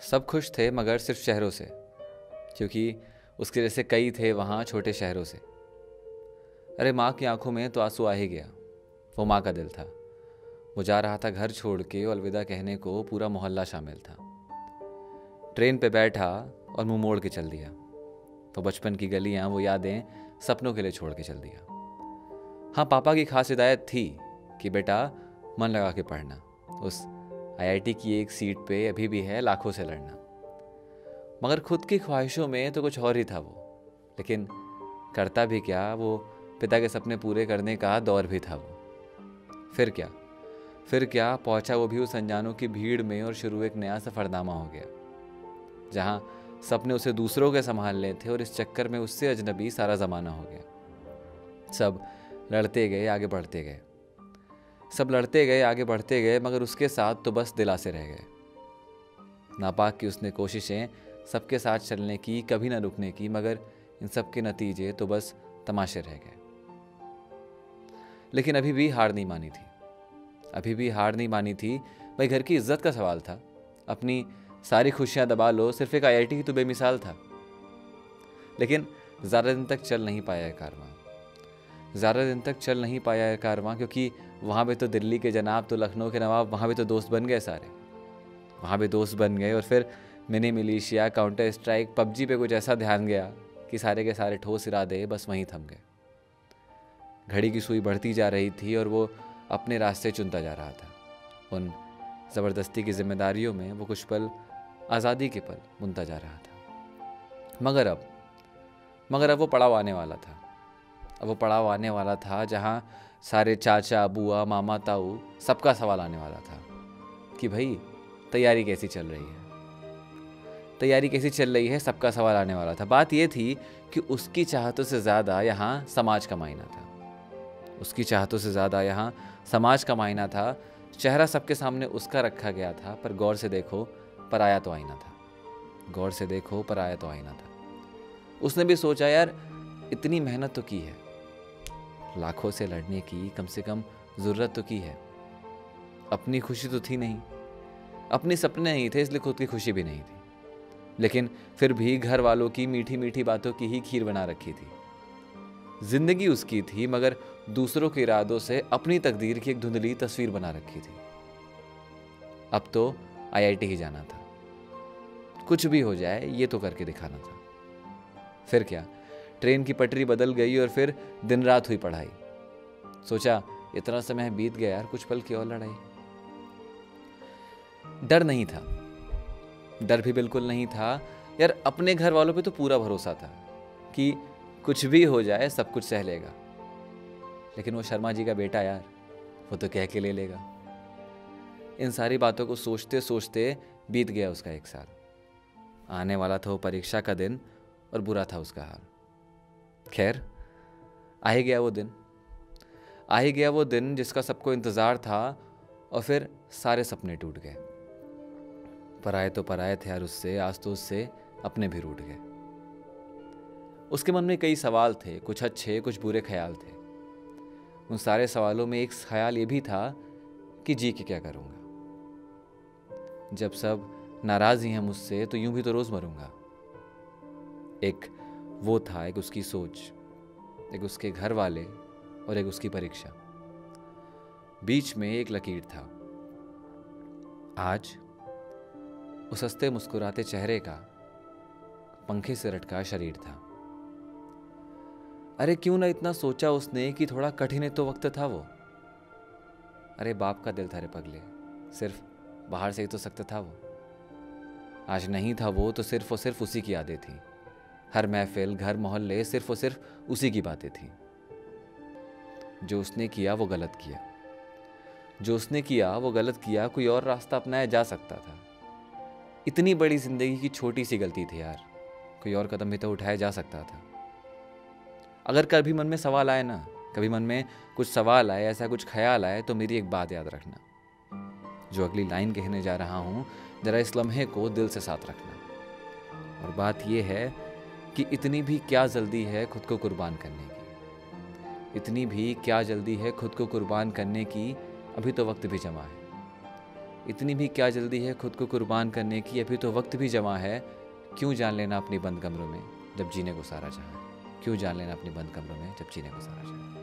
सब खुश थे मगर सिर्फ शहरों से, क्योंकि उसके जैसे कई थे वहाँ छोटे शहरों से। अरे माँ की आंखों में तो आंसू आ ही गया। वो माँ का दिल था। वो जा रहा था घर छोड़ के और अलविदा कहने को पूरा मोहल्ला शामिल था। ट्रेन पे बैठा और मुंह मोड़ के चल दिया। वो बचपन की गलियां, वो यादें सपनों के लिए छोड़ के चल दिया। हाँ, पापा की खास हिदायत थी कि बेटा मन लगा के पढ़ना। उस आईआईटी की एक सीट पे अभी भी है लाखों से लड़ना। मगर खुद की ख्वाहिशों में तो कुछ और ही था वो। लेकिन करता भी क्या, वो पिता के सपने पूरे करने का दौर भी था वो। फिर क्या पहुंचा वो भी उस अनजानों की भीड़ में, और शुरू एक नया सफरनामा हो गया, जहां सपने उसे दूसरों के संभालने थे और इस चक्कर में उससे अजनबी सारा ज़माना हो गया। सब लड़ते गए, आगे बढ़ते गए। सब लड़ते गए, आगे बढ़ते गए, मगर उसके साथ तो बस दिलासे रह गए। नापाक की उसने कोशिशें सबके साथ चलने की, कभी ना रुकने की, मगर इन सब के नतीजे तो बस तमाशे रह गए। लेकिन अभी भी हार नहीं मानी थी। अभी भी हार नहीं मानी थी। भाई, घर की इज्जत का सवाल था। अपनी सारी खुशियां दबा लो, सिर्फ एक आईआईटी ही तो बेमिसाल था। लेकिन ज़्यादा दिन तक चल नहीं पाया है कारवां, क्योंकि वहाँ पे तो दिल्ली के जनाब, तो लखनऊ के नवाब, वहाँ भी तो दोस्त बन गए सारे। वहाँ भी दोस्त बन गए, और फिर mini militia, counter strike, PUBG पे कुछ ऐसा ध्यान गया कि सारे के सारे ठोस इरादे बस वहीं थम गए। घड़ी की सुई बढ़ती जा रही थी और वो अपने रास्ते चुनता जा रहा था। उन ज़बरदस्ती की जिम्मेदारियों में वो कुछ पल आज़ादी के पल बुनता जा रहा था। मगर अब वो पड़ाव आने वाला था। जहाँ सारे चाचा, बुआ, मामा, ताऊ, सबका सवाल आने वाला था कि भाई तैयारी कैसी चल रही है। सबका सवाल आने वाला था। बात यह थी कि उसकी चाहतों से ज़्यादा यहाँ समाज का मायना था। चेहरा सबके सामने उसका रखा गया था, पर गौर से देखो पराया तो आईना था। उसने भी सोचा, यार इतनी मेहनत तो की है, लाखों से लड़ने की कम से कम ज़रूरत तो की है। अपनी खुशी तो थी नहीं, अपने सपने नहीं थे, इसलिए खुद की खुशी भी नहीं थी। लेकिन फिर भी घर वालों की मीठी मीठी बातों की ही खीर बना रखी थी। जिंदगी उसकी थी, मगर दूसरों के इरादों से अपनी तकदीर की एक धुंधली तस्वीर बना रखी थी। अब तो आईआईटी ही जाना था। कुछ भी हो जाए ये तो करके दिखाना था। फिर क्या, ट्रेन की पटरी बदल गई और फिर दिन रात हुई पढ़ाई। सोचा इतना समय बीत गया यार, कुछ पल की और लड़ाई। डर भी बिल्कुल नहीं था यार। अपने घर वालों पे तो पूरा भरोसा था कि कुछ भी हो जाए सब कुछ सह लेगा। लेकिन वो शर्मा जी का बेटा यार, वो तो कह के ले लेगा। इन सारी बातों को सोचते सोचते बीत गया उसका 1 साल। आने वाला था वो परीक्षा का दिन, और बुरा था उसका हाल। खैर, आ ही गया वो दिन जिसका सबको इंतज़ार था, और फिर सारे सपने टूट गए। पराए तो पराए थे यार उससे, आज तो उससे अपने भी रूठ गए। उसके मन में कई सवाल थे, कुछ अच्छे कुछ बुरे ख्याल थे। उन सारे सवालों में एक ख्याल ये भी था कि जी के क्या करूँगा। जब सब नाराज़ ही हैं मुझसे, तो यूं भी तो रोज़ मरूंगा। एक वो था, एक उसकी सोच, एक उसके घर वाले, और एक उसकी परीक्षा। बीच में एक लकीर था। आज उस हंसते मुस्कुराते चेहरे का पंखे से लटका शरीर था। अरे क्यों ना इतना सोचा उसने कि थोड़ा कठिन ही तो वक्त था वो। अरे बाप का दिल था रे पगले, सिर्फ बाहर से ही तो सख्त था वो। आज नहीं था वो तो सिर्फ और सिर्फ उसी की यादें थी। हर महफिल, घर, मोहल्ले, सिर्फ और सिर्फ उसी की बातें थी। जो उसने किया वो गलत किया। कोई और रास्ता अपनाया जा सकता था। इतनी बड़ी जिंदगी की छोटी सी गलती थी यार, कोई और कदम भी तो उठाया जा सकता था। अगर कभी मन में सवाल आए ना, कभी मन में कुछ सवाल आए, ऐसा कुछ ख्याल आए, तो मेरी एक बात याद रखना। जो अगली लाइन कहने जा रहा हूं, जरा इस लम्हे को दिल से साथ रखना। और बात यह है कि इतनी भी क्या जल्दी है खुद को कुर्बान करने की। अभी तो वक्त भी जमा है। इतनी भी क्या जल्दी है खुद को कुर्बान करने की, अभी तो वक्त भी जमा है। क्यों जान लेना अपनी बंद कमरों में जब जीने को सारा जहां है। क्यों जान लेना अपनी बंद कमरों में जब जीने को सारा जहां है।